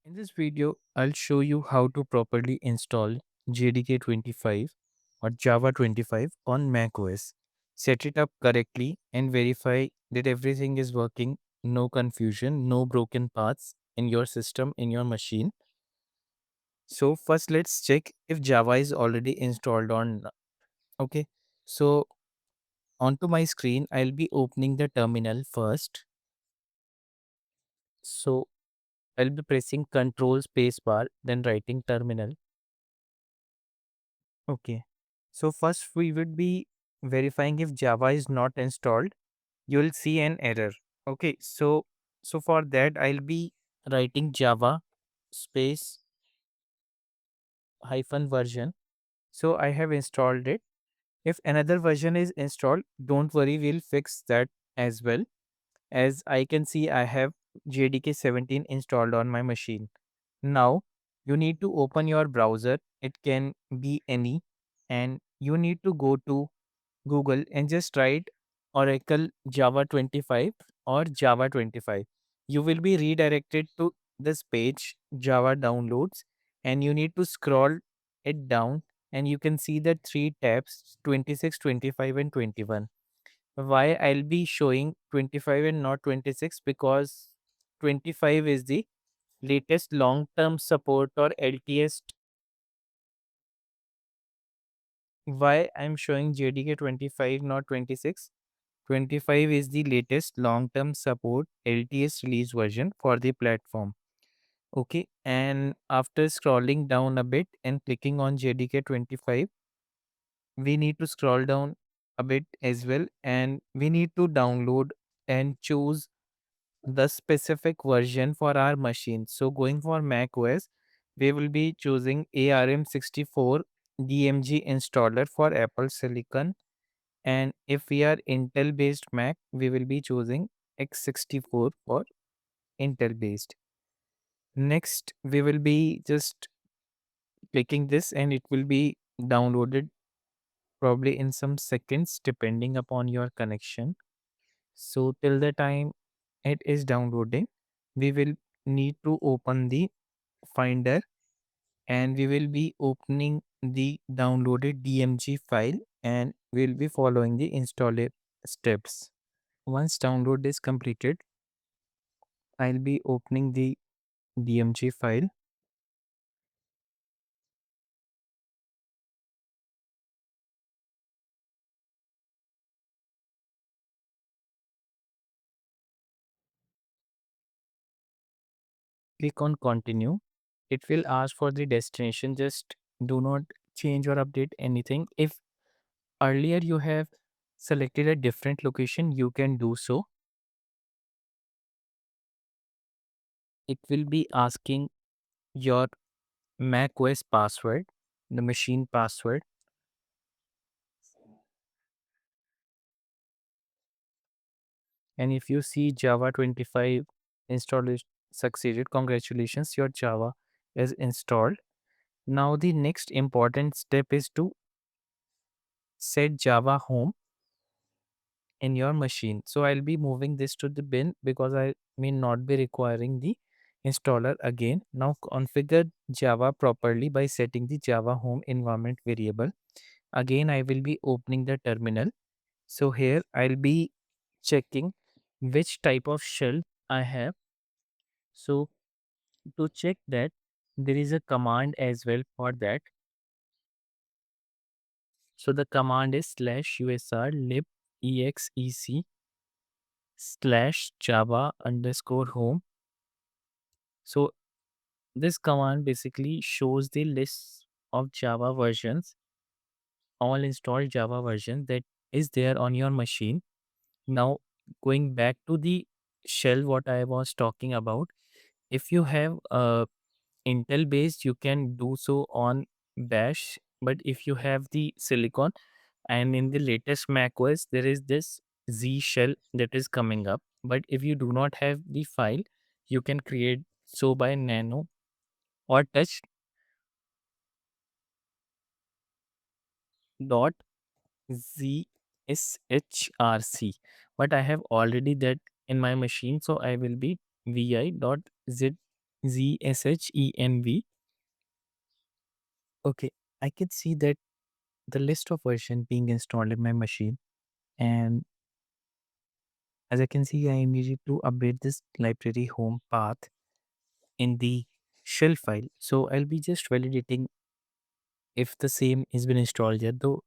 In this video, I'll show you how to properly install JDK 25 or Java 25 on macOS. Set it up correctly and verify that everything is working, no confusion, no broken paths in your system, in your machine. So first let's check if Java is already installed on. Okay, so onto my screen, I'll be opening the terminal first. So I'll be pressing Control space bar, then writing terminal. Okay. So first we would be verifying if Java is not installed. You'll see an error. Okay. So for that I'll be writing Java space hyphen version. So I have installed it. If another version is installed, don't worry, we'll fix that as well. As I can see, I have JDK 17 installed on my machine. Now you need to open your browser. It can be any, and you need to go to Google and just write Oracle Java 25 or Java 25. You will be redirected to this page, Java downloads, and you need to scroll it down and you can see the three tabs 26, 25, and 21. Why I'll be showing 25 and not 26? Because 25 is the latest long term support or LTS. Why I'm showing JDK 25 not 26? 25 is the latest long term support LTS release version for the platform. Okay, and after scrolling down a bit and clicking on JDK 25, we need to scroll down a bit as well, and we need to download and choose the specific version for our machine. So going for Mac OS, we will be choosing ARM64 DMG installer for Apple Silicon, and if we are Intel based Mac, we will be choosing X64 for Intel based. Next, we will be just clicking this and it will be downloaded probably in some seconds depending upon your connection. So till the time it is downloading, we will need to open the Finder and we will be opening the downloaded DMG file and we'll be following the installer steps. Once download is completed, I'll be opening the DMG file. Click on continue. It will ask for the destination. Just do not change or update anything. If earlier you have selected a different location, you can do so. It will be asking your macOS password, the machine password. And if you see Java 25 installation succeeded, congratulations, your Java is installed. Now the next important step is to set Java home in your machine. So I'll be moving this to the bin because I may not be requiring the installer again. Now configure Java properly by setting the Java home environment variable. Again, I will be opening the terminal. So here I'll be checking which type of shell I have. So to check that, there is a command as well for that. So the command is /usr libexec /java underscore home. So this command basically shows the list of Java versions, all installed Java version that is there on your machine. Now going back to the shell, what I was talking about, if you have Intel based, you can do so on Bash. But if you have the Silicon and in the latest macOS, there is this Z shell that is coming up. But if you do not have the file, you can create so by nano or touch dot ZSHRC. But I have already that in my machine, so I will be vi dot z. ZSHENV. Okay, I can see that the list of version being installed in my machine, and as I can see, I needed to update this library home path in the shell file. So I'll be just validating if the same has been installed yet, though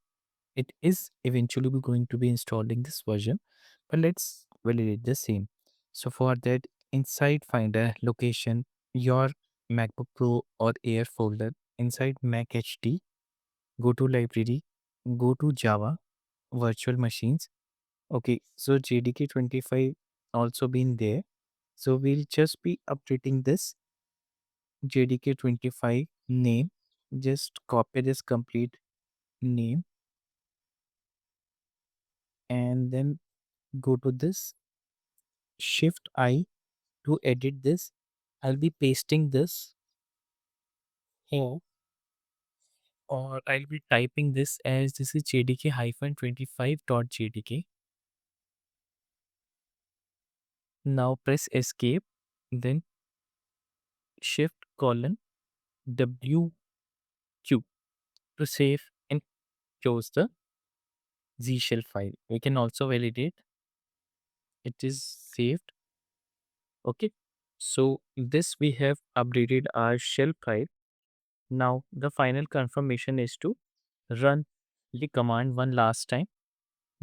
it is eventually going to be installed in this version, but let's validate the same. So for that, inside Finder location, your MacBook Pro or Air folder, inside Mac HD, go to library, go to Java, virtual machines. Okay, so JDK 25 also been there. So we'll just be updating this JDK 25 name. Just copy this complete name and then go to this Shift I to edit this. I'll be pasting this here, or I'll be typing this as this is JDK-25.jdk. Now press escape, then shift colon WQ to save and close the Z shell file. We can also validate it is saved. Okay. So this we have updated our shell file. Now the final confirmation is to run the command one last time.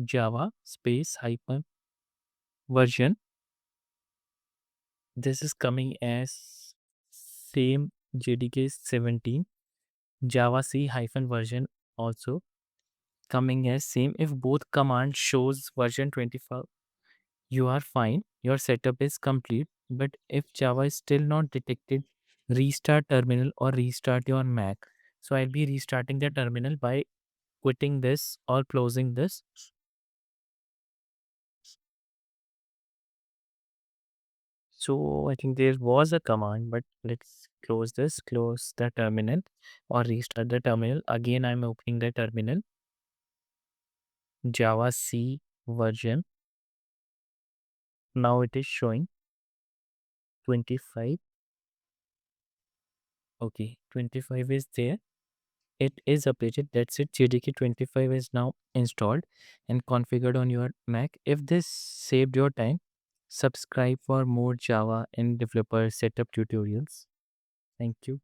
Java space hyphen version. This is coming as same JDK 17. Java C hyphen version also coming as same. If both command shows version 25, you are fine. Your setup is complete. But if Java is still not detected, restart terminal or restart your Mac. So I'll be restarting the terminal by quitting this or closing this. So I think there was a command, but let's close this, close the terminal or restart the terminal. Again, I'm opening the terminal, Java C version. Now it is showing 25. Okay, 25 is there. It is updated. That's it. JDK 25 is now installed and configured on your Mac. If this saved your time, subscribe for more Java and developer setup tutorials. Thank you.